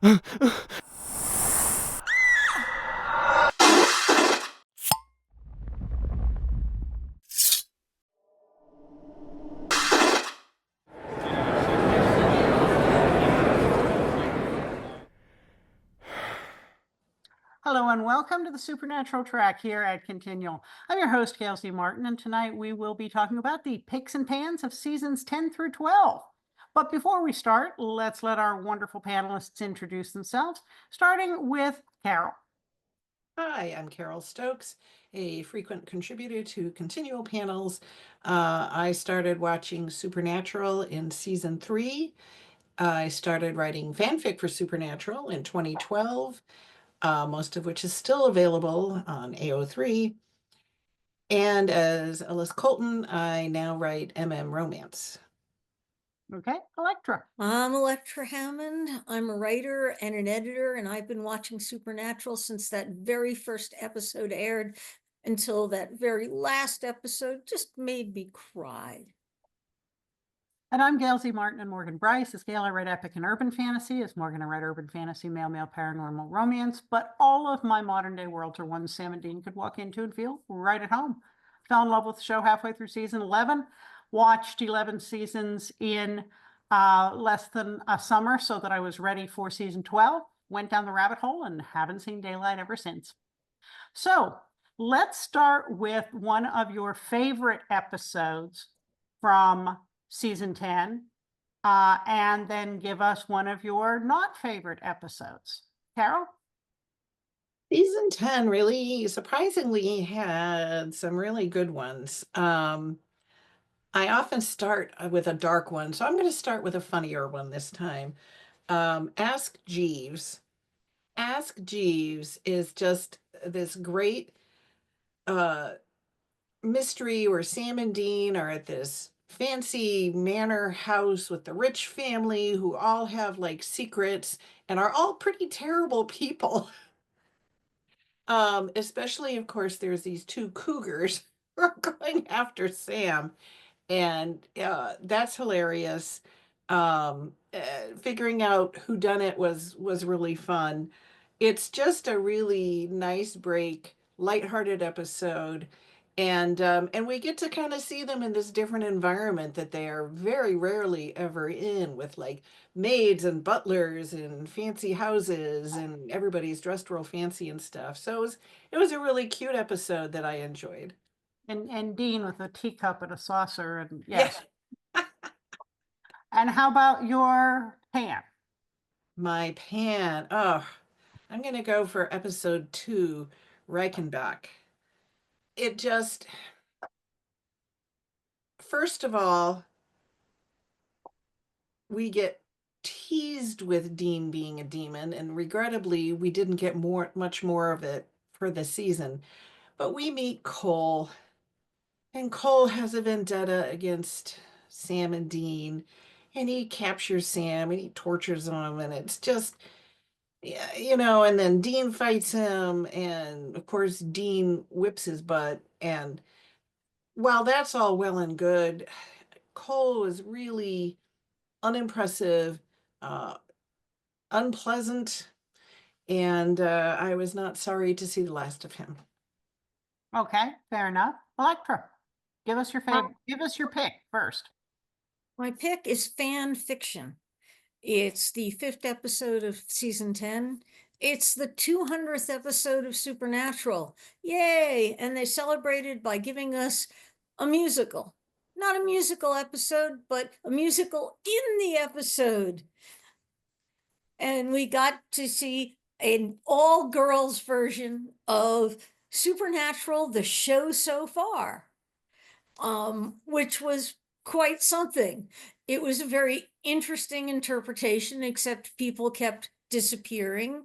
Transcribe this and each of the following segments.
Hello and welcome to the Supernatural Track here at Continual. I'm your host, Gail Z. Martin, and tonight we will be talking about the picks and pans of seasons 10 through 12. But before we start, let's let our wonderful panelists introduce themselves, starting with Carole. Hi, I'm Carole Stokes, a frequent contributor to Continual Panels. I started watching Supernatural in season 3. I started writing fanfic for Supernatural in 2012, most of which is still available on AO3. And as Ellis Colton, I now write romance. Okay, Elektra. I'm Elektra Hammond. I'm a writer and an editor, and I've been watching Supernatural since that very first episode aired until that very last episode just made me cry. And I'm Gail Z. Martin and Morgan Bryce. As Gail, I write epic and urban fantasy. As Morgan, I write urban fantasy, male paranormal romance. But all of my modern day worlds are ones Sam and Dean could walk into and feel right at home. Fell in love with the show halfway through season 11. Watched 11 seasons in less than a summer so that I was ready for season 12. Went down the rabbit hole and haven't seen daylight ever since. So let's start with one of your favorite episodes from season 10, and then give us one of your not favorite episodes. Carole? Season 10 really surprisingly had some really good ones. I often start with a dark one, so I'm going to start with a funnier one this time. Ask Jeeves. Ask Jeeves is just this great mystery where Sam and Dean are at this fancy manor house with the rich family who all have like secrets and are all pretty terrible people. Especially, of course, there's these two cougars who are going after Sam, and that's hilarious. Figuring out who done it was really fun. It's just a really nice break, lighthearted episode, and we get to kind of see them in this different environment that they are very rarely ever in, with like maids and butlers and fancy houses, and everybody's dressed real fancy and stuff. So it was a really cute episode that I enjoyed. And Dean with a teacup and a saucer, and yes. Yeah. And how about your pan? My pan. Oh, I'm going to go for episode 2, Reichenbach. It just, first of all, we get teased with Dean being a demon, and regrettably, we didn't get much more of it for the season. But we meet Cole, and Cole has a vendetta against Sam and Dean, and he captures Sam and he tortures him, and it's just, yeah, and then Dean fights him, and of course, Dean whips his butt. And while that's all well and good, Cole is really unimpressive, uh, unpleasant, and I was not sorry to see the last of him. Okay, fair enough. Elektra, give us your favorite. Give us your pick first. My pick is fan fiction. It's the 5th episode of season 10. It's the 200th episode of Supernatural. Yay! And they celebrated by giving us a musical. Not a musical episode, but a musical in the episode. And we got to see an all-girls version of Supernatural, the show so far, which was quite something. It was a very interesting interpretation, except people kept disappearing,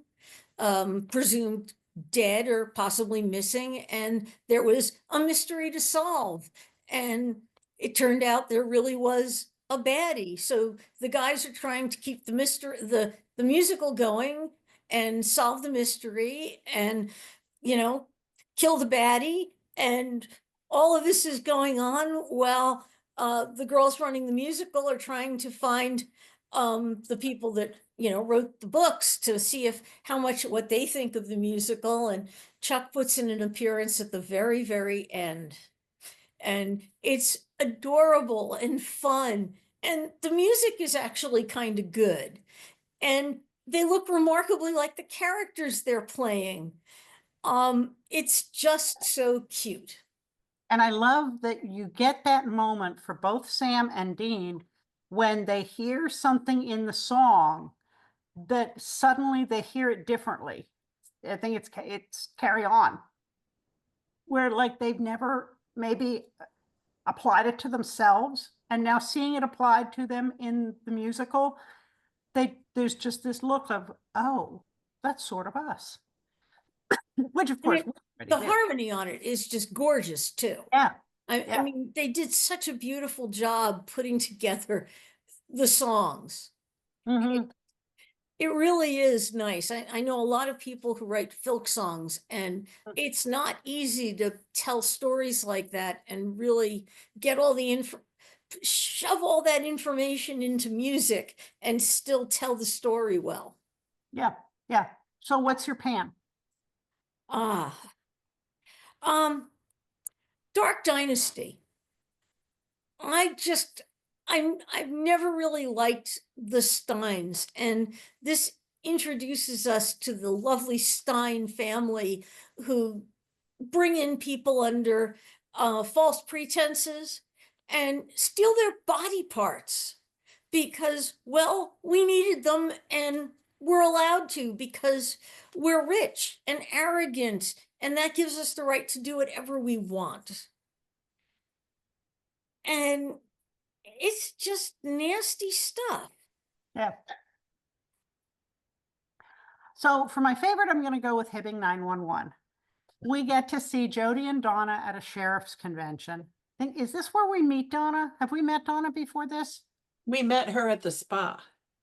presumed dead or possibly missing, and there was a mystery to solve. And it turned out there really was a baddie. So the guys are trying to keep the musical going and solve the mystery and, kill the baddie. And all of this is going on while the girls running the musical are trying to find the people that, wrote the books to see what they think of the musical. And Chuck puts in an appearance at the very, very end. And it's adorable and fun. And the music is actually kind of good. And they look remarkably like the characters they're playing. It's just so cute. And I love that you get that moment for both Sam and Dean when they hear something in the song that suddenly they hear it differently. I think it's Carry On, where like they've never maybe applied it to themselves, and now seeing it applied to them in the musical, there's just this look of, oh, that's sort of us, which of And course the harmony on it is just gorgeous too. Yeah. I Yeah. mean, they did such a beautiful job putting together the songs. Mhm. It really is nice. I know a lot of people who write folk songs, and it's not easy to tell stories like that and really get all the shove all that information into music and still tell the story well. Yeah. Yeah. So what's your pan? Ah, um, Dark Dynasty. I just, I've never really liked the Steins, and this introduces us to the lovely Stein family who bring in people under false pretenses and steal their body parts because, well, we needed them and we're allowed to because we're rich and arrogant, and that gives us the right to do whatever we want. And it's just nasty stuff. Yeah. So for my favorite, I'm going to go with Hibbing 911. We get to see Jody and Donna at a sheriff's convention. Is this where we meet Donna? Have we met Donna before this? We met her at the spa.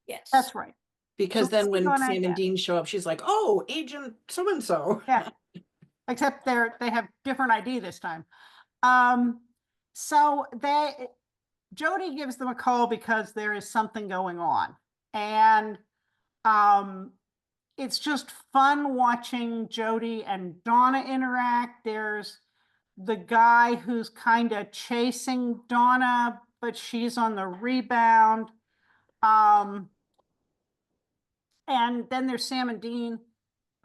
Yes. That's right. Because So then when Donna, Sam yeah. and Dean show up, she's like, oh, Agent so-and-so. Yeah. Except they have different ID this time. So Jody gives them a call because there is something going on. And it's just fun watching Jody and Donna interact. There's the guy who's kind of chasing Donna, but she's on the rebound. And then there's Sam and Dean,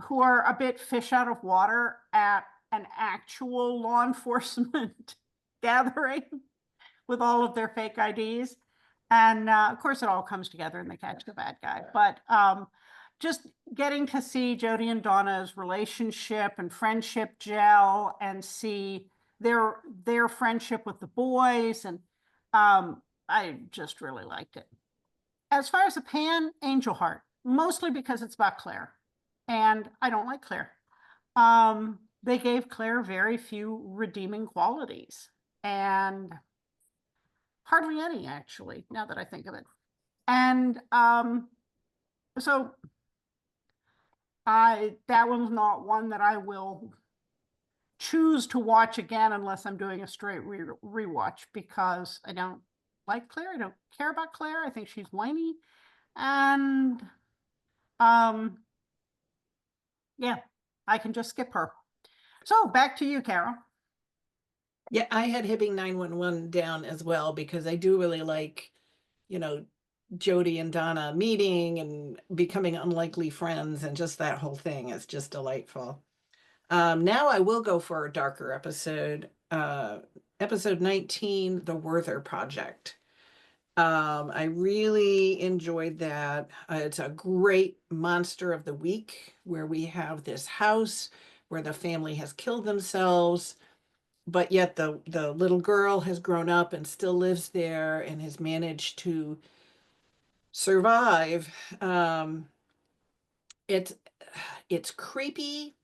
who are a bit fish out of water at an actual law enforcement gathering with all of their fake IDs. And of course, it all comes together and they catch the bad guy. But just getting to see Jody and Donna's relationship and friendship gel and see their friendship with the boys. And I just really liked it. As far as the pan, Angel Heart, mostly because it's about Claire. And I don't like Claire. They gave Claire very few redeeming qualities. And hardly any, actually, now that I think of it. And so that one's not one that I will choose to watch again unless I'm doing a straight rewatch, because I don't like Claire. I don't care about Claire. I think she's whiny. And yeah, I can just skip her. So back to you, Carol. Yeah, I had Hibbing 911 down as well because I do really like, Jody and Donna meeting and becoming unlikely friends, and just that whole thing is just delightful. Now I will go for a darker episode, episode 19, The Werther Project. I really enjoyed that. It's a great monster of the week where we have this house where the family has killed themselves, but yet the little girl has grown up and still lives there and has managed to survive. It's creepy.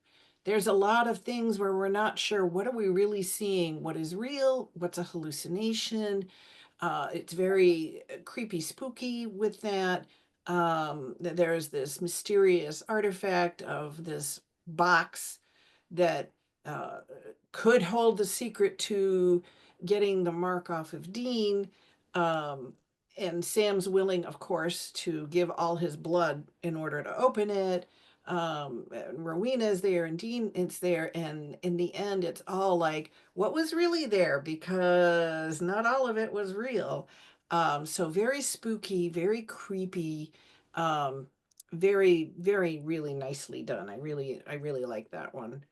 There's a lot of things where we're not sure, what are we really seeing, what is real, what's a hallucination. It's very creepy, spooky with that. There's this mysterious artifact of this box that could hold the secret to getting the mark off of Dean. and Sam's willing, of course, to give all his blood in order to open it. And Rowena's there and Dean is there, and in the end it's all like what was really there, because not all of it was real. So very spooky, very creepy, very, very, really nicely done. I really like that one.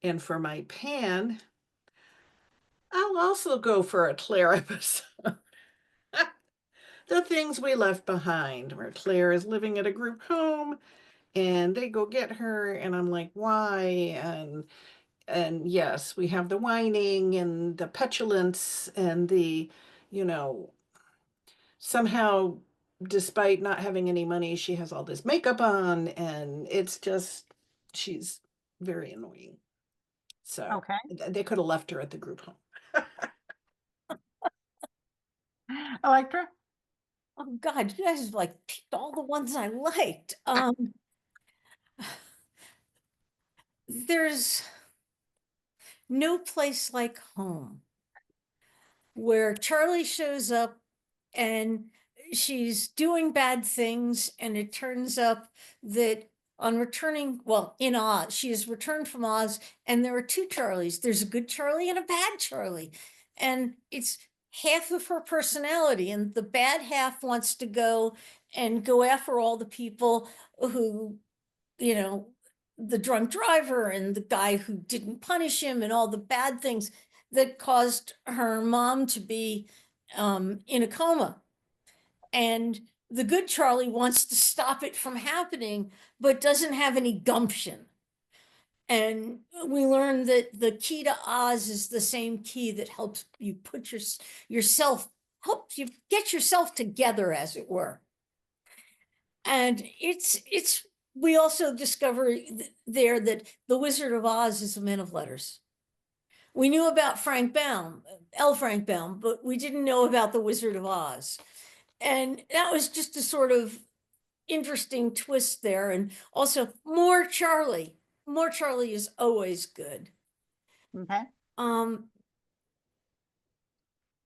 And for my pan, I'll also go for a Claire episode. The Things We Left Behind, where Claire is living at a group home and they go get her, and I'm like, why? And yes, we have the whining and the petulance and the, you know, somehow, despite not having any money, she has all this makeup on, and it's just, she's very annoying. So Okay. they could have left her at the group home. Electra? Oh God, you guys like picked all the ones I liked. There's No Place Like Home, where Charlie shows up and she's doing bad things, and it turns up that on returning, well, in Oz, she has returned from Oz, and there are two Charlies. There's a good Charlie and a bad Charlie, and it's half of her personality, and the bad half wants to go after all the people who, you know, the drunk driver and the guy who didn't punish him and all the bad things that caused her mom to be in a coma. And the good Charlie wants to stop it from happening, but doesn't have any gumption. And we learned that the key to Oz is the same key that helps you put yourself, helps you get yourself together, as it were. And we also discover there that the Wizard of Oz is a man of letters. We knew about Frank Baum, L. Frank Baum, but we didn't know about the Wizard of Oz. And that was just a sort of interesting twist there. And also more Charlie. More Charlie is always good. Okay. I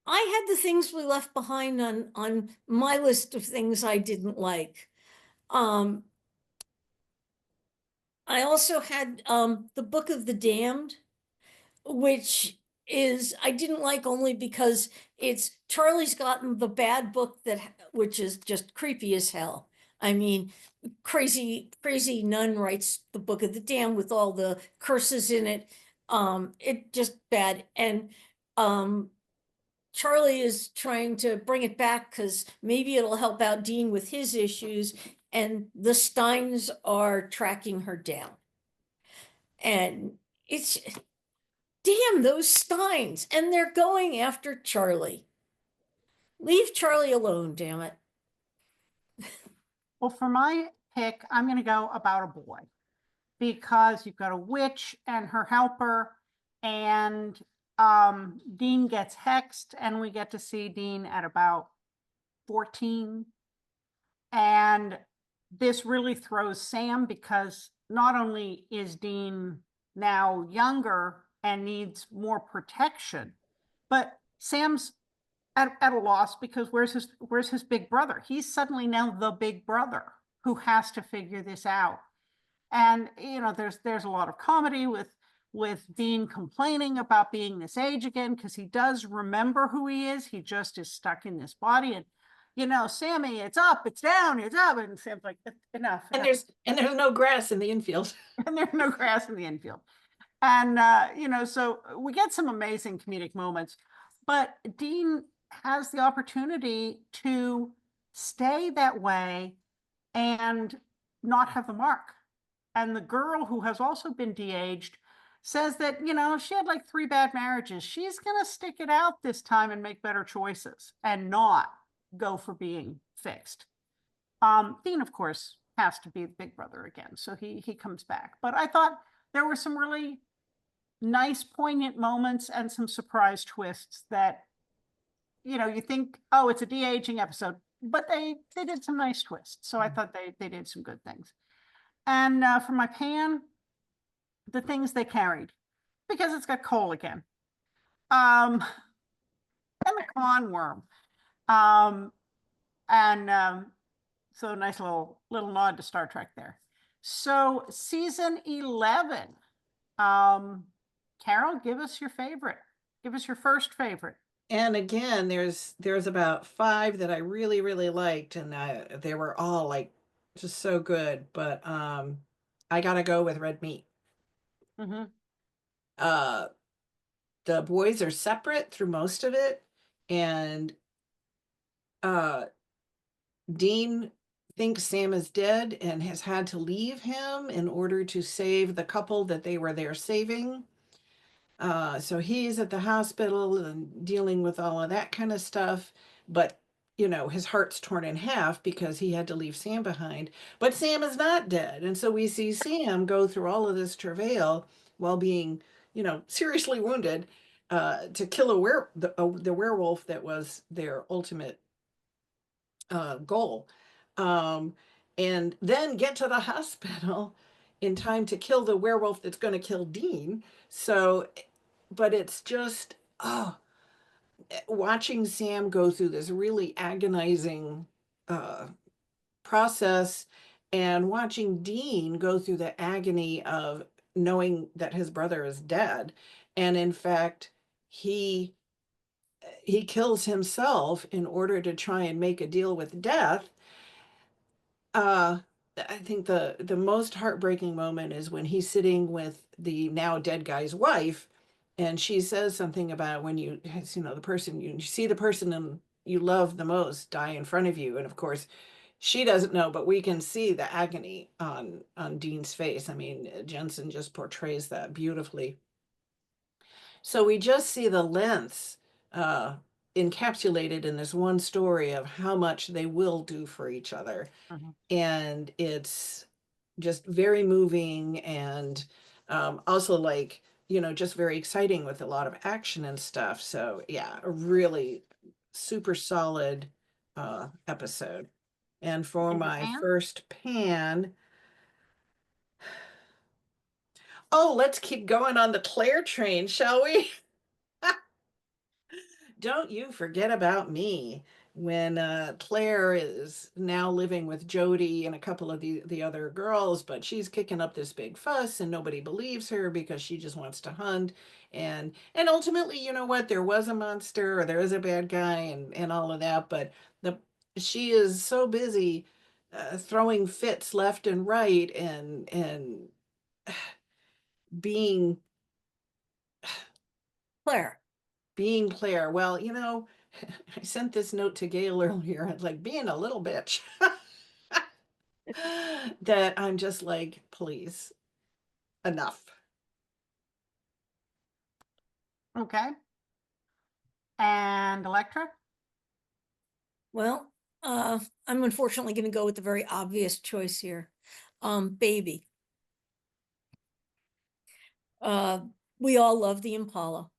had The Things We Left Behind on my list of things I didn't like. I also had The Book of the Damned, which is I didn't like only because it's Charlie's gotten the bad book which is just creepy as hell. I mean, crazy nun writes The Book of the Damned with all the curses in it. It just bad. And Charlie is trying to bring it back because maybe it'll help out Dean with his issues, and the Steins are tracking her down. And it's damn those Steins, and they're going after Charlie. Leave Charlie alone, damn it. Well, for my pick, I'm going to go about a boy, because you've got a witch and her helper, and Dean gets hexed, and we get to see Dean at about 14. And this really throws Sam, because not only is Dean now younger and needs more protection, but Sam's at a loss, because where's his big brother? He's suddenly now the big brother who has to figure this out. And there's a lot of comedy with Dean complaining about being this age again, because he does remember who he is. He just is stuck in this body. And Sammy, it's up, it's down, it's up, and Sam's like, enough. And there's no grass in the infield. And there's no grass in the infield. And so we get some amazing comedic moments, but Dean has the opportunity to stay that way and not have the mark. And the girl, who has also been de-aged, says that, she had like 3 bad marriages. She's going to stick it out this time and make better choices and not go for being fixed. Dean, of course, has to be the big brother again. So he comes back. But I thought there were some really nice, poignant moments and some surprise twists that, you think, oh, it's a de-aging episode, but they did some nice twists. So I thought they did some good things. And for my pan, The Things They Carried, because it's got Cole again. And the con worm. And so nice little nod to Star Trek there. So season 11, Carol, give us your favorite. Give us your first favorite. And again, there's about 5 that I really, really liked, and they were all like just so good. But I gotta go with red meat. Mm-hmm. The boys are separate through most of it, and uh Dean thinks Sam is dead and has had to leave him in order to save the couple that they were there saving. So he's at the hospital and dealing with all of that kind of stuff. But, his heart's torn in half because he had to leave Sam behind. But Sam is not dead. And so we see Sam go through all of this travail while being, seriously wounded to kill the werewolf that was their ultimate goal. Um, and then get to the hospital in time to kill the werewolf that's going to kill Dean. So, but it's just, watching Sam go through this really agonizing process, and watching Dean go through the agony of knowing that his brother is dead. And in fact, he kills himself in order to try and make a deal with death. uh I think the most heartbreaking moment is when he's sitting with the now dead guy's wife, and she says something about when the person you see the person you love the most die in front of you. And of course she doesn't know, but we can see the agony on Dean's face. I mean, Jensen just portrays that beautifully. So we just see the lengths uh encapsulated in this one story of how much they will do for each other. Mm-hmm. And it's just very moving, and also like, just very exciting with a lot of action and stuff. So yeah, a really super solid episode. And for And your my pan? first pan, oh, let's keep going on the Claire train, shall we? Don't you forget about me. When Claire is now living with Jody and a couple of the other girls, but she's kicking up this big fuss and nobody believes her because she just wants to hunt. And ultimately, you know what? There was a monster, or there is a bad guy, and all of that, but the she is so busy throwing fits left and right, and being Claire. being Claire. Well, I sent this note to Gail earlier, like being a little bitch. That I'm just like, please, enough. Okay. And Elektra? Well, I'm unfortunately going to go with the very obvious choice here. Baby. We all love the Impala,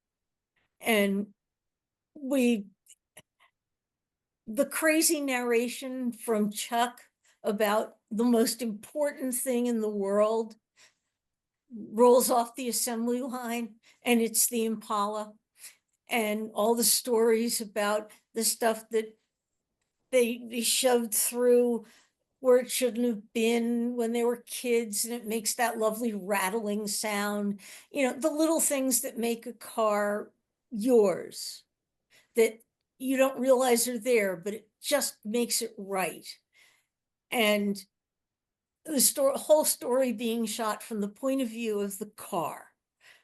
and the crazy narration from Chuck about the most important thing in the world rolls off the assembly line, and it's the Impala, and all the stories about the stuff that they shoved through where it shouldn't have been when they were kids, and it makes that lovely rattling sound. The little things that make a car yours, that you don't realize are there, but it just makes it right. And the whole story being shot from the point of view of the car,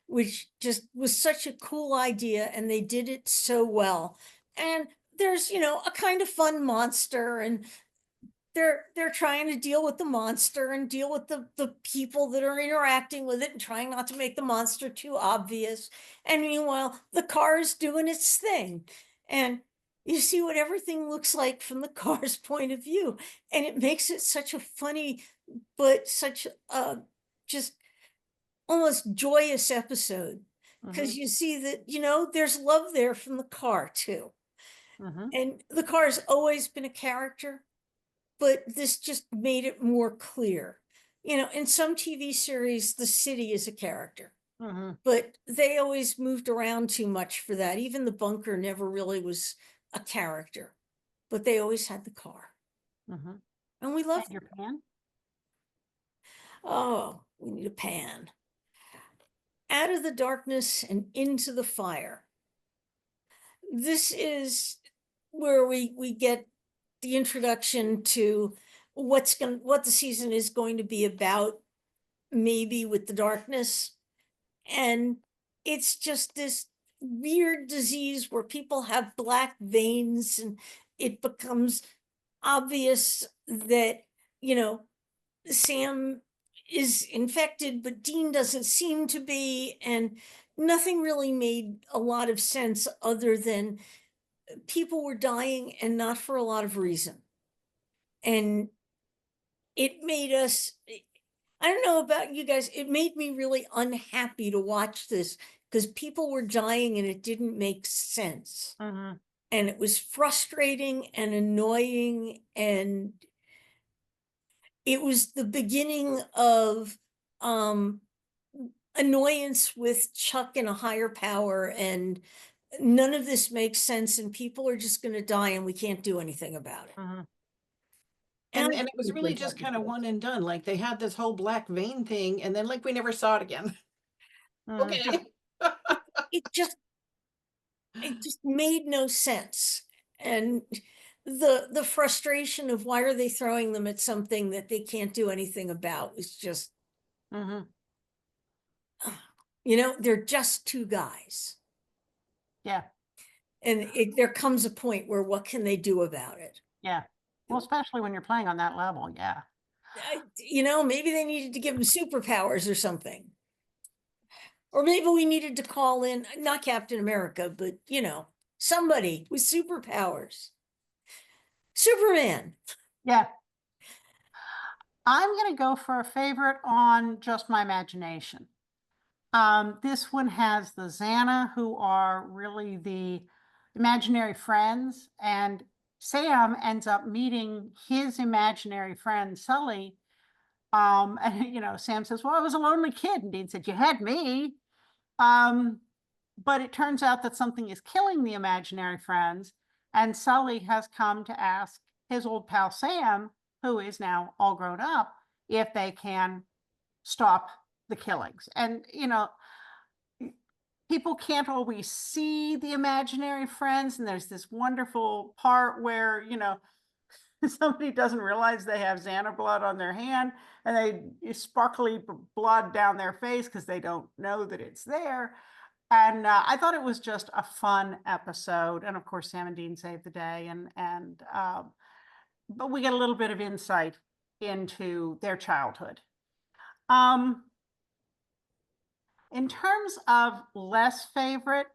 which just was such a cool idea, and they did it so well. And there's a kind of fun monster, and they're trying to deal with the monster and deal with the people that are interacting with it, and trying not to make the monster too obvious. And meanwhile, the car is doing its thing, and you see what everything looks like from the car's point of view, and it makes it such a funny but such a just almost joyous episode, because Mm-hmm. you see that there's love there from the car too. Mm-hmm. And the car has always been a character, but this just made it more clear. In some TV series, the city is a character, Mm-hmm. but they always moved around too much for that. Even the bunker never really was a character. but they always had the car. Mhm. And we loved And your pan? Oh, we need a pan. Out of the darkness and into the fire. This is where we get the introduction to what the season is going to be about, maybe with the darkness. And it's just this weird disease where people have black veins, and it becomes obvious that, you know, Sam is infected, but Dean doesn't seem to be. And nothing really made a lot of sense other than people were dying and not for a lot of reason. And it made us, I don't know about you guys, it made me really unhappy to watch this because people were dying and it didn't make sense. Mhm. And it was frustrating and annoying, and it was the beginning of um annoyance with Chuck and a higher power, and none of this makes sense, and people are just going to die and we can't do anything about it. Mhm. And I it was think really those just kind of episodes- one and done. Like they had this whole black vein thing, and then like we never saw it again. Mhm. Okay. it just made no sense. And the frustration of why are they throwing them at something that they can't do anything about is just, Mhm. they're just two guys. Yeah. And there comes a point where what can they do about it? Yeah. Well, especially when you're playing on that level. Yeah. Maybe they needed to give them superpowers or something. Or maybe we needed to call in, not Captain America, but, somebody with superpowers. Superman. Yeah. I'm going to go for a favorite on just my imagination. This one has the Xana, who are really the imaginary friends, and Sam ends up meeting his imaginary friend Sully. And Sam says, "Well, I was a lonely kid," and Dean said, "You had me." Um, but it turns out that something is killing the imaginary friends, and Sully has come to ask his old pal Sam, who is now all grown up, if they can stop the killings. And people can't always see the imaginary friends, and there's this wonderful part where somebody doesn't realize they have Xana blood on their hand, and they sparkly blood down their face because they don't know that it's there. And I thought it was just a fun episode, and of course Sam and Dean saved the day, and but we get a little bit of insight into their childhood. In terms of less favorite,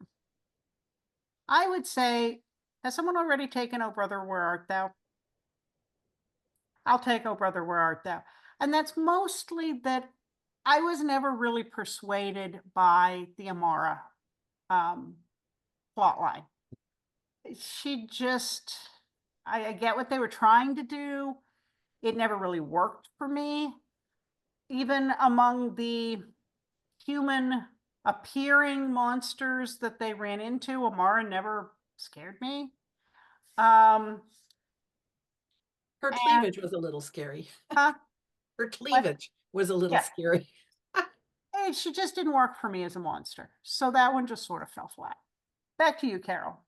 I would say, has someone already taken "Oh Brother, Where Art Thou"? I'll take "Oh Brother, Where Art Thou." And that's mostly that I was never really persuaded by the Amara plot line. She just, I get what they were trying to do. It never really worked for me. Even among the human appearing monsters that they ran into, Amara never scared me. Her And, cleavage was a little scary. uh, Her cleavage was a little yeah. scary. She just didn't work for me as a monster. So that one just sort of fell flat. Back to you, Carole.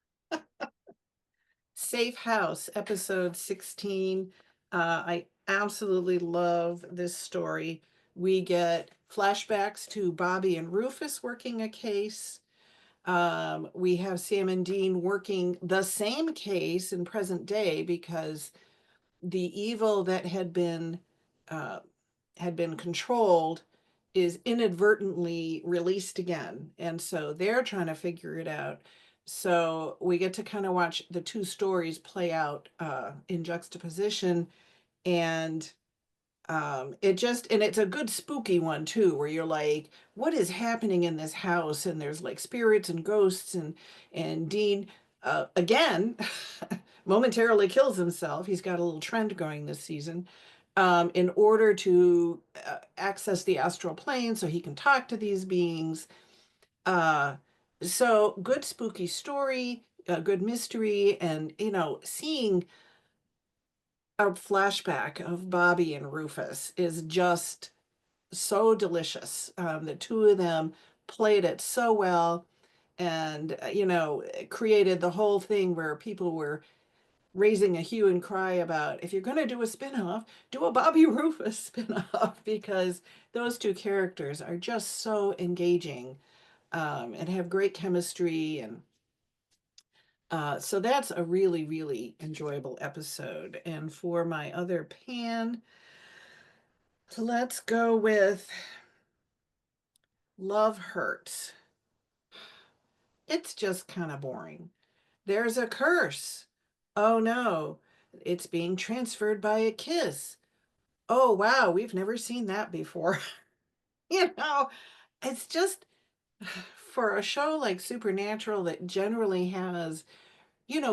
Safe House, episode 16. I absolutely love this story. We get flashbacks to Bobby and Rufus working a case. We have Sam and Dean working the same case in present day because the evil that uh, had been controlled is inadvertently released again. And so they're trying to figure it out. So we get to kind of watch the two stories play out in juxtaposition. And it's a good spooky one too, where you're like, what is happening in this house? And there's like spirits and ghosts, and Dean again momentarily kills himself. He's got a little trend going this season, in order to access the astral plane so he can talk to these beings. Uh, so good spooky story. a good mystery, and seeing a flashback of Bobby and Rufus is just so delicious. The two of them played it so well, and it created the whole thing where people were raising a hue and cry about, if you're going to do a spin-off, do a Bobby Rufus spin-off, because those two characters are just so engaging, and have great chemistry. And so that's a really, really enjoyable episode. And for my other pan, let's go with Love Hurts. It's just kind of boring. There's a curse. Oh no, it's being transferred by a kiss. Oh wow, we've never seen that before. It's just, for a show like Supernatural that generally has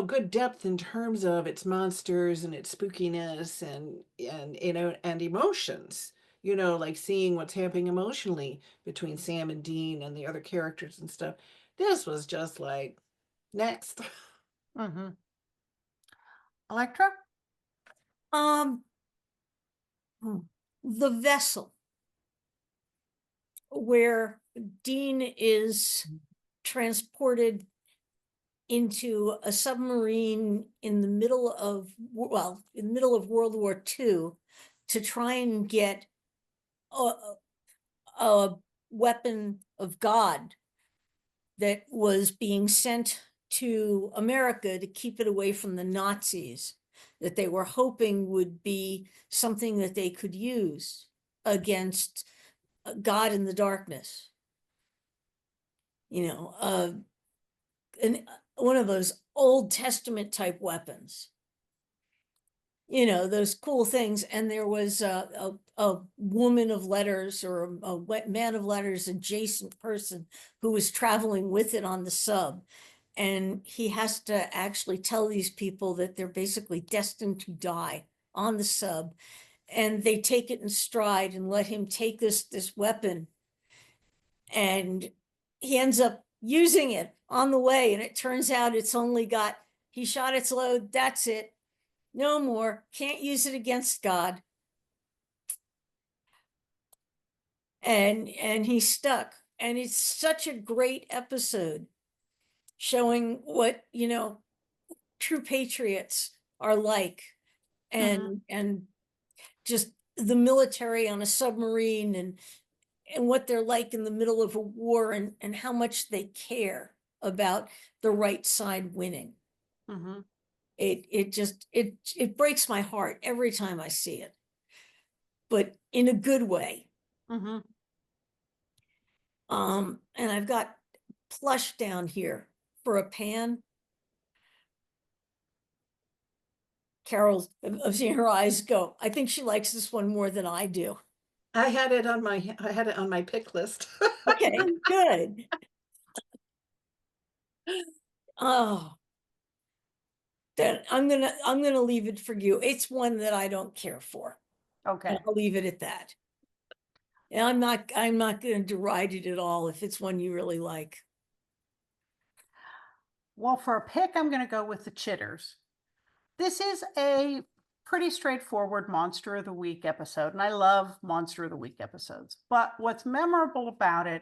good depth in terms of its monsters and its spookiness, and emotions, like seeing what's happening emotionally between Sam and Dean and the other characters and stuff. This was just like, next. Mm-hmm. Elektra? Um, the vessel where Dean is transported into a submarine in the middle of World War II to try and get a weapon of God that was being sent to America to keep it away from the Nazis, that they were hoping would be something that they could use against God in the darkness. And one of those Old Testament type weapons, those cool things. And there was a woman of letters, or a man of letters adjacent person who was traveling with it on the sub. And he has to actually tell these people that they're basically destined to die on the sub. And they take it in stride and let him take this weapon. And he ends up using it on the way. And it turns out he shot its load. That's it. No more. Can't use it against God. And he's stuck. And it's such a great episode showing what, true patriots are like, and just the military on a submarine, and what they're like in the middle of a war, and how much they care about the right side winning. Mm-hmm. It breaks my heart every time I see it, but in a good way. Mm-hmm. And I've got Plush down here for a pan. Carol, I've seen her eyes go. I think she likes this one more than I do. I had it on my pick list. Okay, good. Oh, then I'm gonna leave it for you. It's one that I don't care for. Okay. And I'll leave it at that. And I'm not gonna deride it at all if it's one you really like. Well, for a pick, I'm going to go with the Chitters. This is a pretty straightforward Monster of the Week episode, and I love Monster of the Week episodes. But what's memorable about it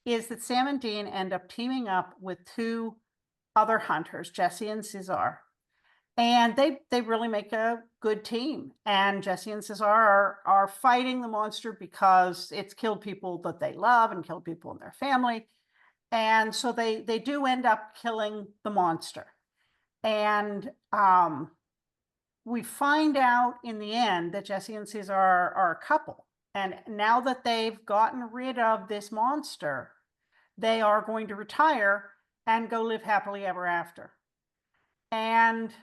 is that Sam and Dean end up teaming up with two other hunters, Jesse and Cesar. And they really make a good team. And Jesse and Cesar are fighting the monster because it's killed people that they love and killed people in their family. And so they do end up killing the monster. And we find out in the end that Jesse and Cesar are a couple. And now that they've gotten rid of this monster, they are going to retire and go live happily ever after. And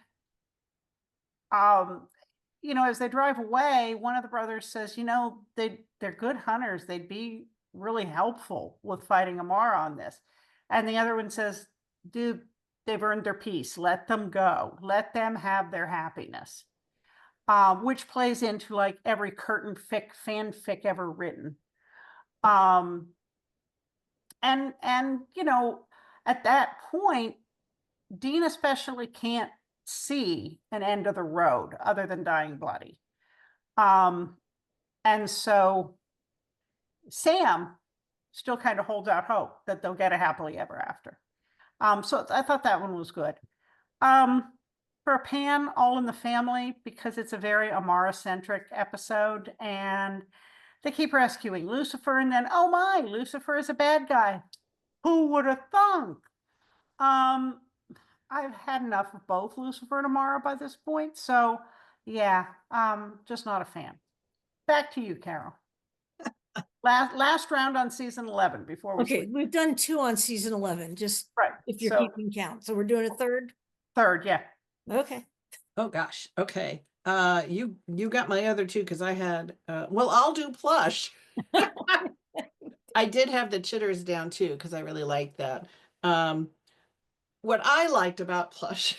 as they drive away, one of the brothers says, they're good hunters. They'd be really helpful with fighting Amara on this. And the other one says, dude, they've earned their peace. Let them go. Let them have their happiness. Which plays into like every curtain fanfic ever written. And at that point, Dean especially can't see an end of the road other than dying bloody. And so Sam still kind of holds out hope that they'll get a happily ever after. So I thought that one was good. For Pan, All in the Family, because it's a very Amara-centric episode, and they keep rescuing Lucifer, and then, oh my, Lucifer is a bad guy. Who would have thunk? I've had enough of both Lucifer and Amara by this point, so yeah, just not a fan. Back to you, Carol. Last round on season 11 before we Okay, switch. we've done 2 on season 11, just Right. if you're So keeping count. So we're doing a third? third, yeah. Okay. Oh gosh. Okay. You got my other two because I had well, I'll do plush. I did have the chitters down too because I really liked that. What I liked about plush,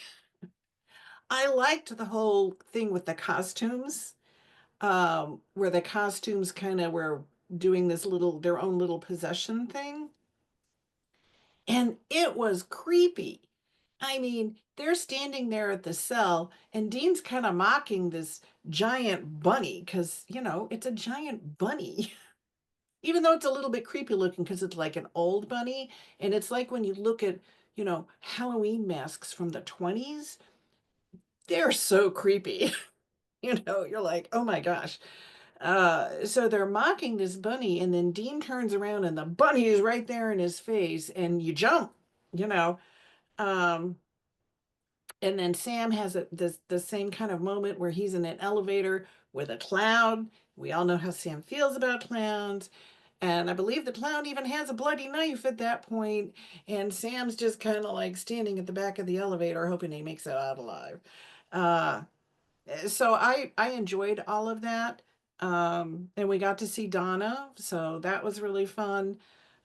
I liked the whole thing with the costumes, where the costumes kind of were doing this their own little possession thing. And it was creepy. I mean, they're standing there at the cell, and Dean's kind of mocking this giant bunny because, it's a giant bunny. Even though it's a little bit creepy looking because it's like an old bunny. And it's like when you look at, Halloween masks from the 20s, they're so creepy. You're like, oh my gosh. So they're mocking this bunny, and then Dean turns around and the bunny is right there in his face, and you jump, you know. Um, and then Sam has the same kind of moment where he's in an elevator with a clown. We all know how Sam feels about clowns. And I believe the clown even has a bloody knife at that point. And Sam's just kind of like standing at the back of the elevator, hoping he makes it out alive. Uh, so I enjoyed all of that. And we got to see Donna, so that was really fun.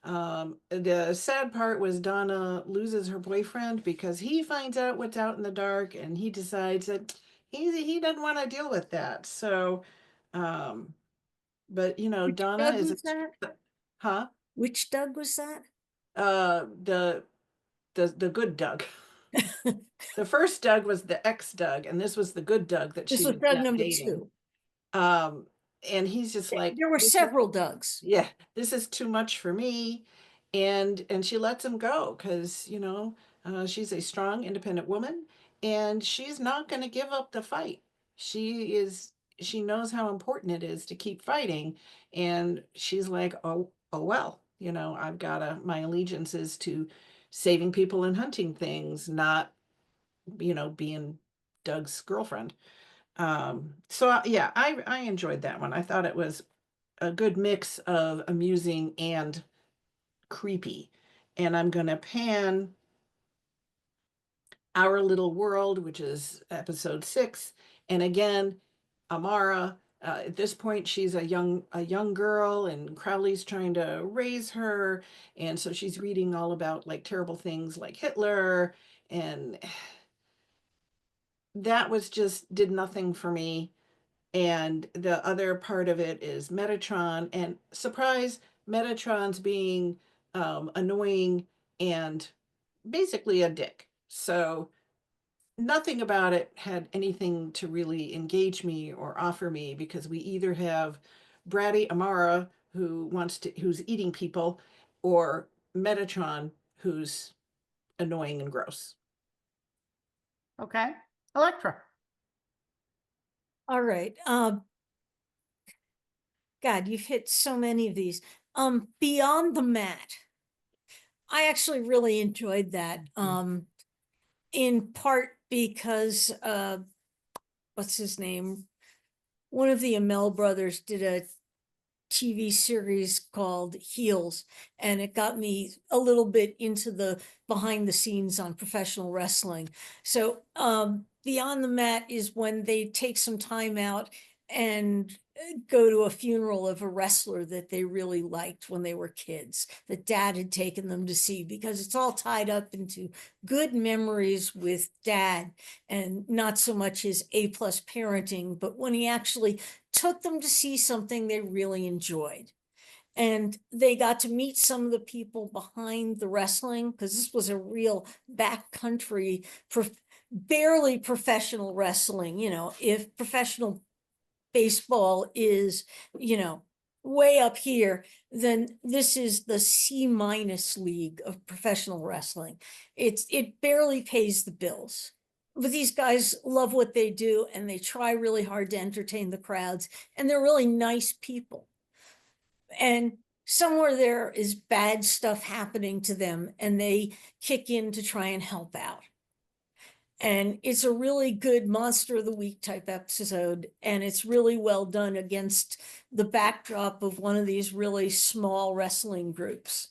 The sad part was Donna loses her boyfriend because he finds out what's out in the dark, and he decides that he doesn't want to deal with that. So, um, but Which Donna Doug is was that? huh? Which Doug was that? The the good Doug. The first Doug was the ex Doug, and this was the good Doug that This she was was Doug now number dating. 2. And he's just like, There were several Dougs. yeah, this is too much for me. And she lets him go because, she's a strong, independent woman, and she's not going to give up the fight. She knows how important it is to keep fighting. And she's like, oh well, I've got my allegiance is to saving people and hunting things, not, being Doug's girlfriend. Yeah, I enjoyed that one. I thought it was a good mix of amusing and creepy. And I'm going to pan Our Little World, which is episode 6. And again, Amara, at this point, she's a young girl, and Crowley's trying to raise her. And so she's reading all about like terrible things like Hitler. And that was just did nothing for me. And the other part of it is Metatron, and surprise, Metatron's being annoying and basically a dick. So nothing about it had anything to really engage me or offer me, because we either have bratty Amara who's eating people, or Metatron who's annoying and gross. Okay. Elektra. All right. God, you've hit so many of these. Beyond the Mat. I actually really enjoyed that. In part because what's his name? One of the Amell brothers did a TV series called Heels, and it got me a little bit into the behind the scenes on professional wrestling. So Beyond the Mat is when they take some time out and go to a funeral of a wrestler that they really liked when they were kids, that dad had taken them to see, because it's all tied up into good memories with dad, and not so much his A+ parenting, but when he actually took them to see something they really enjoyed. And they got to meet some of the people behind the wrestling, because this was a real backcountry, barely professional wrestling. If professional baseball is, way up here, then this is the C- league of professional wrestling. It barely pays the bills. But these guys love what they do, and they try really hard to entertain the crowds, and they're really nice people. And somewhere there is bad stuff happening to them, and they kick in to try and help out. And it's a really good Monster of the Week type episode, and it's really well done against the backdrop of one of these really small wrestling groups.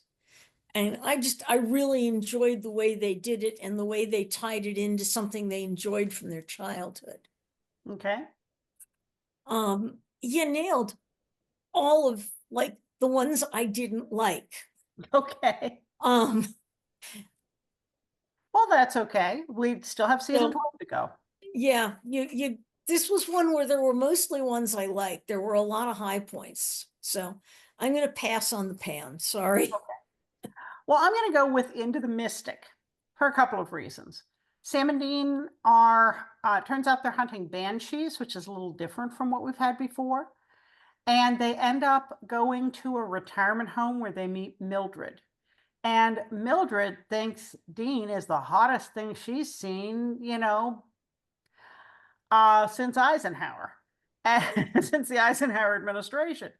And I really enjoyed the way they did it, and the way they tied it into something they enjoyed from their childhood. Okay. You nailed all of, like, the ones I didn't like. Okay. Um, Well, that's okay. We still have season So- 12 to go. yeah, this was one where there were mostly ones I liked. There were a lot of high points. So I'm going to pass on the pan. Sorry. Well, I'm going to go with Into the Mystic for a couple of reasons. Sam and Dean are, turns out they're hunting banshees, which is a little different from what we've had before. And they end up going to a retirement home where they meet Mildred. And Mildred thinks Dean is the hottest thing she's seen, since Eisenhower, since the Eisenhower administration.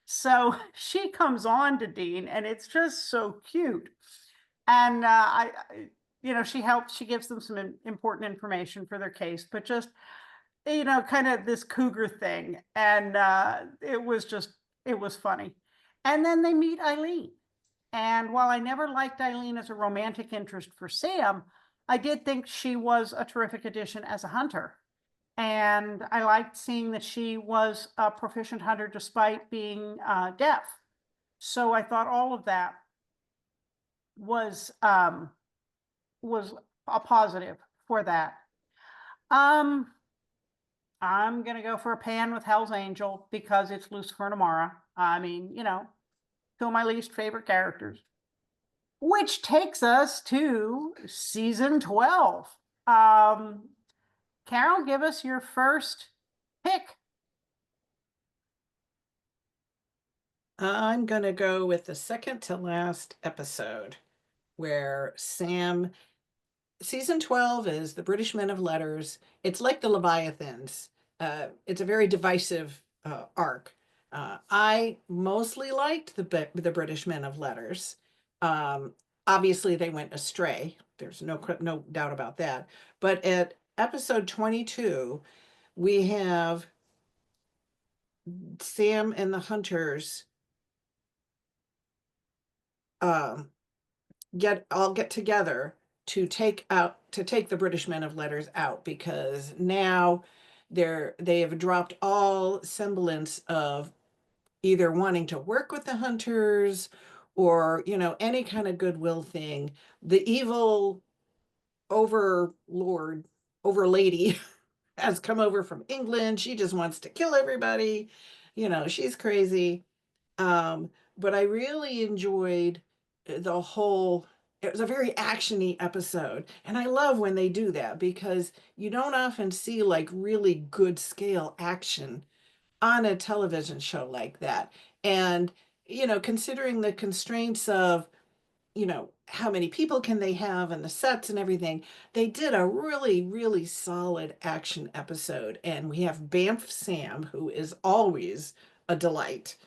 So she comes on to Dean, and it's just so cute. And she gives them some important information for their case, but just, kind of this cougar thing. And it was funny. And then they meet Eileen. And while I never liked Eileen as a romantic interest for Sam, I did think she was a terrific addition as a hunter. And I liked seeing that she was a proficient hunter despite being deaf. So I thought all of that was a positive for that. I'm gonna go for a pan with Hell's Angel because it's Lucifer and Amara. I mean, two of my least favorite characters. Which takes us to season 12. Carole, give us your first pick. I'm going to go with the second to last episode where Sam, season 12 is the British Men of Letters. It's like the Leviathans. It's a very divisive arc. I mostly liked the British Men of Letters. Obviously, they went astray. There's no doubt about that. But at episode 22, we have Sam and the hunters get together to take the British Men of Letters out, because now they have dropped all semblance of either wanting to work with the hunters or any kind of goodwill thing. The evil overlady has come over from England. She just wants to kill everybody. She's crazy. But I really enjoyed the whole, it was a very actiony episode. And I love when they do that, because you don't often see like really good scale action on a television show like that. And, considering the constraints of, how many people can they have and the sets and everything, they did a really, really solid action episode. And we have Banff Sam, who is always a delight.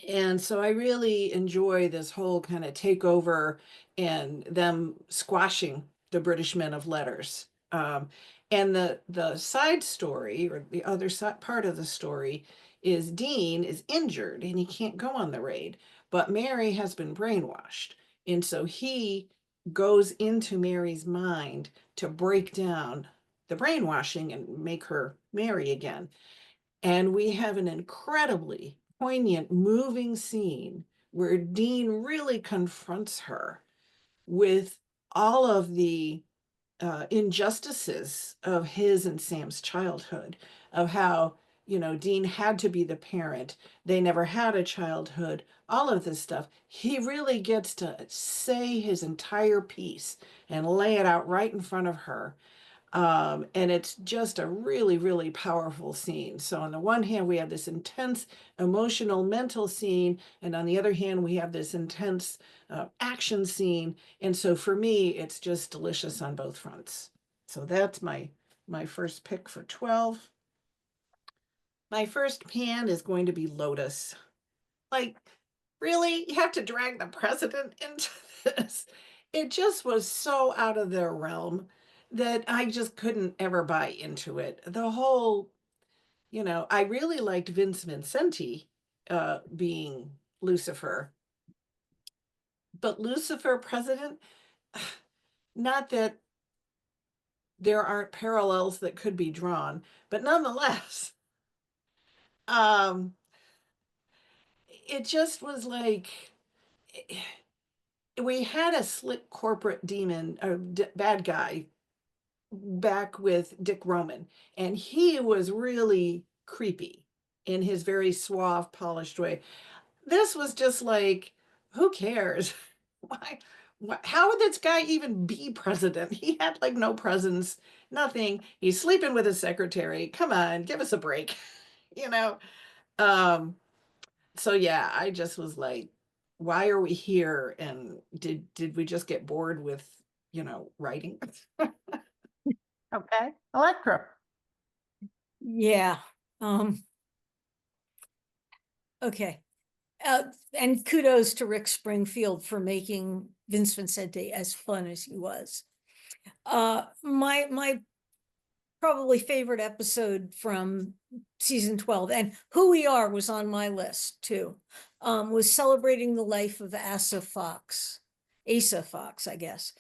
And so I really enjoy this whole kind of takeover and them squashing the British Men of Letters. And the side story, or the other part of the story, is Dean is injured and he can't go on the raid, but Mary has been brainwashed. And so he goes into Mary's mind to break down the brainwashing and make her Mary again. And we have an incredibly poignant, moving scene where Dean really confronts her with all of the injustices of his and Sam's childhood, of how Dean had to be the parent. They never had a childhood, all of this stuff. He really gets to say his entire piece and lay it out right in front of her. And it's just a really, really powerful scene. So on the one hand, we have this intense emotional, mental scene, and on the other hand, we have this intense action scene. And so for me, it's just delicious on both fronts. So that's my first pick for 12. My first pan is going to be Lotus. Like, really? You have to drag the president into this? It just was so out of their realm that I just couldn't ever buy into it. The whole, I really liked Vince Vincenti being Lucifer, but Lucifer president, not that there aren't parallels that could be drawn, but nonetheless, um, it just was like we had a slick corporate demon or bad guy back with Dick Roman, and he was really creepy in his very suave, polished way. This was just like, who cares? Why? How would this guy even be president? He had like no presence, nothing. He's sleeping with his secretary. Come on, give us a break, you know? Um, so yeah, I just was like, why are we here? And did we just get bored with, writing? Okay, Elektra. Yeah. Okay. And kudos to Rick Springfield for making Vince Vincente as fun as he was. My probably favorite episode from season 12, and Who We Are was on my list too, was celebrating the life of Asa Fox, I guess.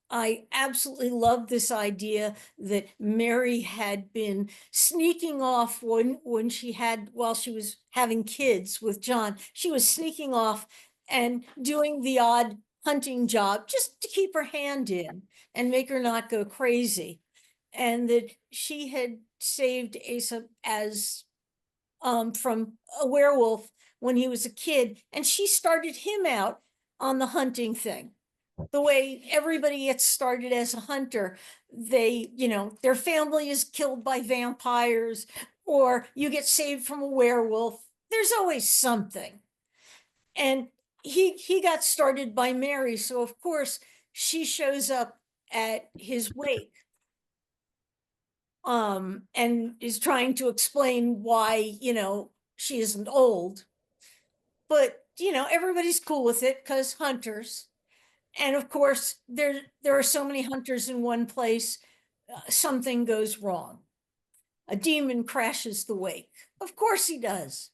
I absolutely love this idea that Mary had been sneaking off while she was having kids with John. She was sneaking off and doing the odd hunting job just to keep her hand in and make her not go crazy. And that she had saved Asa as from a werewolf when he was a kid, and she started him out on the hunting thing. The way everybody gets started as a hunter, their family is killed by vampires, or you get saved from a werewolf. There's always something. And he got started by Mary, so of course she shows up at his wake, and is trying to explain why, she isn't old. But, everybody's cool with it because hunters. And of course, there are so many hunters in one place, something goes wrong. A demon crashes the wake. Of course he does.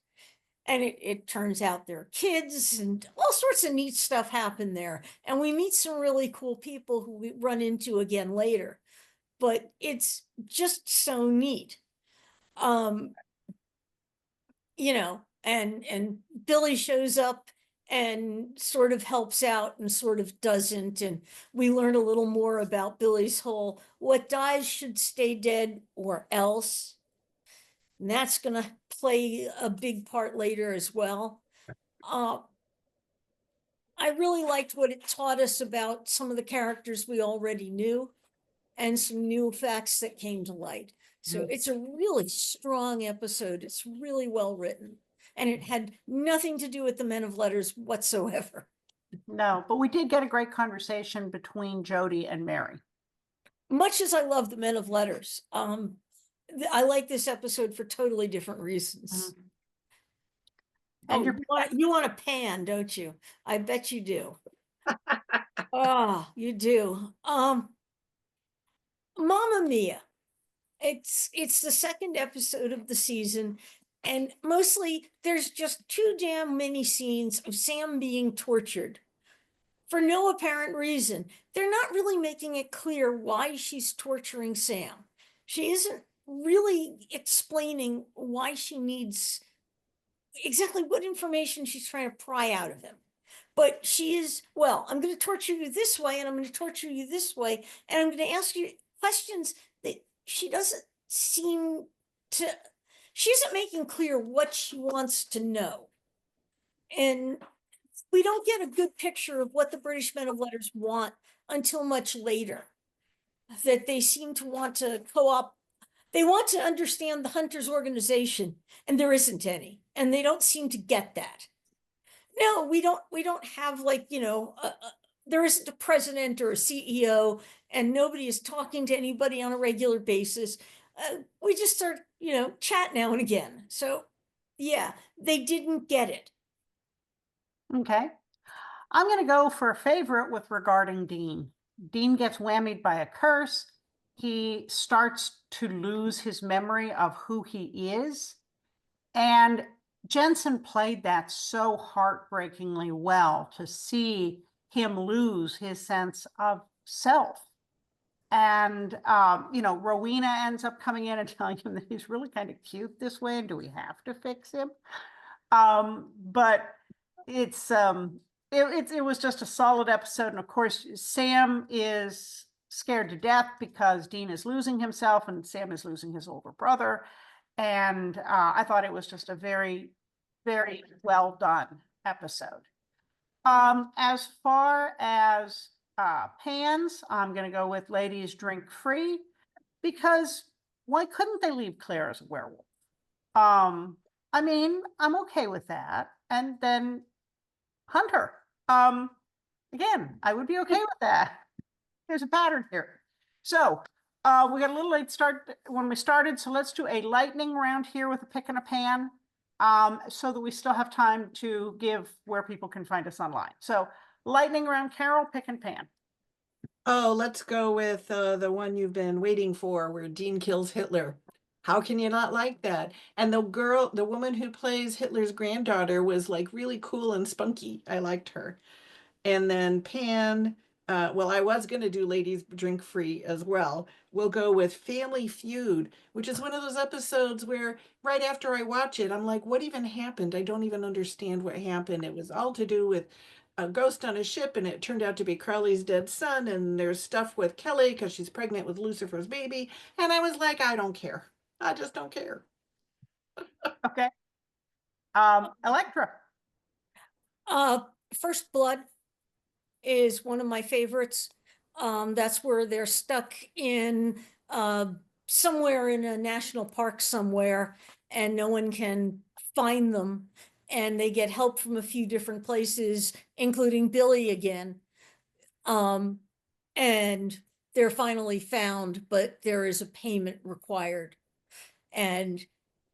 And it turns out there are kids and all sorts of neat stuff happen there. And we meet some really cool people who we run into again later. But it's just so neat. And Billy shows up and sort of helps out and sort of doesn't. And we learn a little more about Billy's whole what dies should stay dead or else. And that's going to play a big part later as well. I really liked what it taught us about some of the characters we already knew and some new facts that came to light. So it's a really strong episode. It's really well written. And it had nothing to do with the Men of Letters whatsoever. No, but we did get a great conversation between Jody and Mary. Much as I love the Men of Letters, I like this episode for totally different reasons. And you want a pan, don't you? I bet you do. Oh, you do. Mamma Mia. It's the second episode of the season, and mostly there's just too damn many scenes of Sam being tortured for no apparent reason. They're not really making it clear why she's torturing Sam. She isn't really explaining why she needs exactly what information she's trying to pry out of him. But she is, well, I'm going to torture you this way, and I'm going to torture you this way, and I'm going to ask you questions that she doesn't seem to she isn't making clear what she wants to know. And we don't get a good picture of what the British men of letters want until much later. That they seem to want to co-op, they want to understand the Hunters organization, and there isn't any, and they don't seem to get that. No, we don't have, like, there isn't a president or a CEO, and nobody is talking to anybody on a regular basis. We just start, chat now and again. So yeah, they didn't get it. Okay. I'm going to go for a favorite with regarding Dean. Dean gets whammied by a curse. He starts to lose his memory of who he is. And Jensen played that so heartbreakingly well to see him lose his sense of self. And, Rowena ends up coming in and telling him that he's really kind of cute this way. And do we have to fix him? But it's, it was just a solid episode. And of course, Sam is scared to death because Dean is losing himself and Sam is losing his older brother. And I thought it was just a very, very well done episode. As far as pans, I'm going to go with Ladies Drink Free, because why couldn't they leave Claire as a werewolf? I mean, I'm okay with that. And then Hunter. Again, I would be okay with that. There's a pattern here. So we got a little late start when we started, so let's do a lightning round here with a pick and a pan, so that we still have time to give where people can find us online. So lightning round, Carol, pick and pan. Oh, let's go with the one you've been waiting for, where Dean kills Hitler. How can you not like that? And the woman who plays Hitler's granddaughter was like really cool and spunky. I liked her. And then Pan, well, I was going to do Ladies Drink Free as well. We'll go with Family Feud, which is one of those episodes where right after I watch it, I'm like, what even happened? I don't even understand what happened. It was all to do with a ghost on a ship, and it turned out to be Crowley's dead son. And there's stuff with Kelly because she's pregnant with Lucifer's baby. And I was like, I don't care. I just don't care. Okay. Elektra. First Blood is one of my favorites. That's where they're stuck in somewhere in a national park somewhere, and no one can find them. And they get help from a few different places, including Billy again. And they're finally found, but there is a payment required. And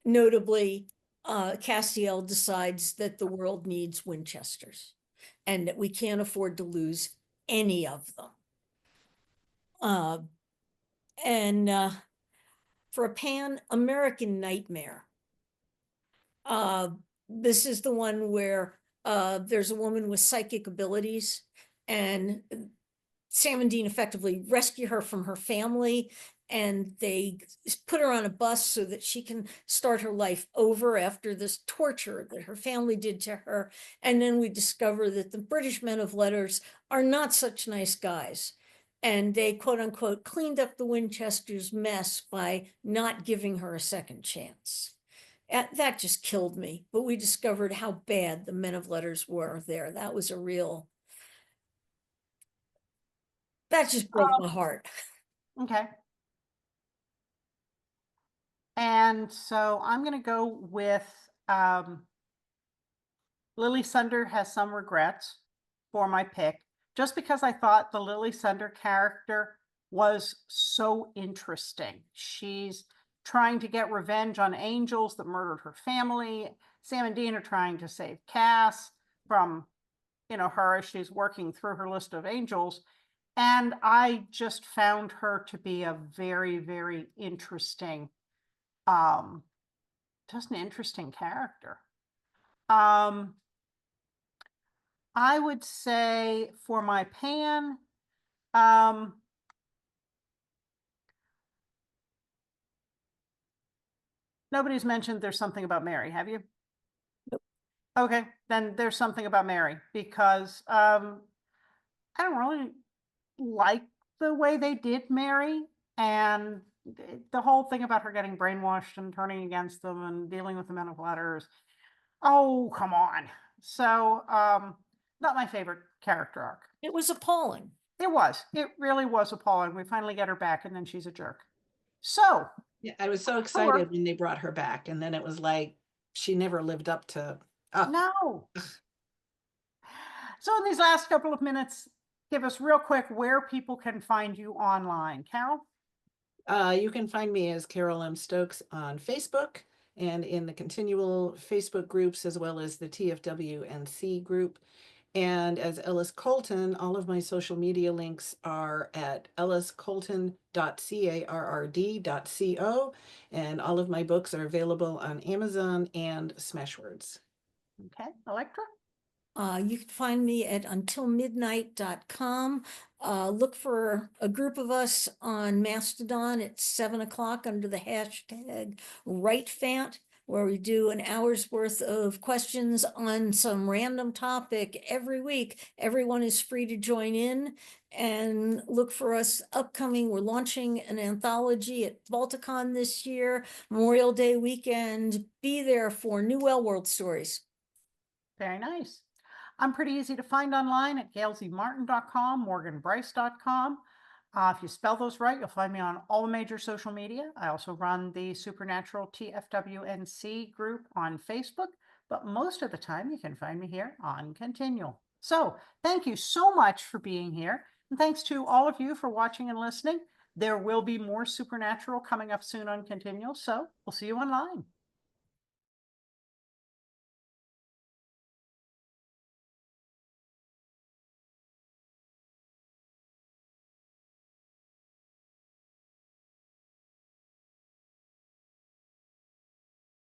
notably, Castiel decides that the world needs Winchesters and that we can't afford to lose any of them. And for a pan, American Nightmare. This is the one where there's a woman with psychic abilities, and Sam and Dean effectively rescue her from her family, and they put her on a bus so that she can start her life over after this torture that her family did to her. And then we discover that the British men of letters are not such nice guys. And they, quote unquote, cleaned up the Winchester's mess by not giving her a second chance. That just killed me. But we discovered how bad the men of letters were there. That was a real, that just broke my heart. Okay. And so I'm going to go with Lily Sunder Has Some Regrets for my pick, just because I thought the Lily Sunder character was so interesting. She's trying to get revenge on angels that murdered her family. Sam and Dean are trying to save Cass from, her as she's working through her list of angels. And I just found her to be a very, very interesting, just an interesting character. I would say for my pan, nobody's mentioned There's Something About Mary, have you? Nope. Okay, then There's Something About Mary, because I don't really like the way they did Mary, and the whole thing about her getting brainwashed and turning against them and dealing with the men of letters. Oh, come on. So, not my favorite character arc. It was appalling. It really was appalling. We finally get her back and then she's a jerk. So, Yeah, I was so excited when they brought her back, and then it was like she never lived up to. no. So in these last couple of minutes, give us real quick where people can find you online. Carol? You can find me as Carole M. Stokes on Facebook and in the continual Facebook groups, as well as the TFW&C group. And as Ellis Colton, all of my social media links are at elliscolton.carrd.co, and all of my books are available on Amazon and Smashwords. Okay. Elektra? You can find me at untilmidnight.com. Look for a group of us on Mastodon at 7 o'clock under the hashtag WriteFant, where we do an hour's worth of questions on some random topic every week. Everyone is free to join in, and look for us upcoming. We're launching an anthology at Balticon this year, Memorial Day weekend. Be there for New Well World stories. Very nice. I'm pretty easy to find online at gailzmartin.com, morganbryce.com. If you spell those right, you'll find me on all the major social media. I also run the Supernatural TFWNC group on Facebook, but most of the time you can find me here on Continual. So thank you so much for being here. And thanks to all of you for watching and listening. There will be more Supernatural coming up soon on Continual, so we'll see you online.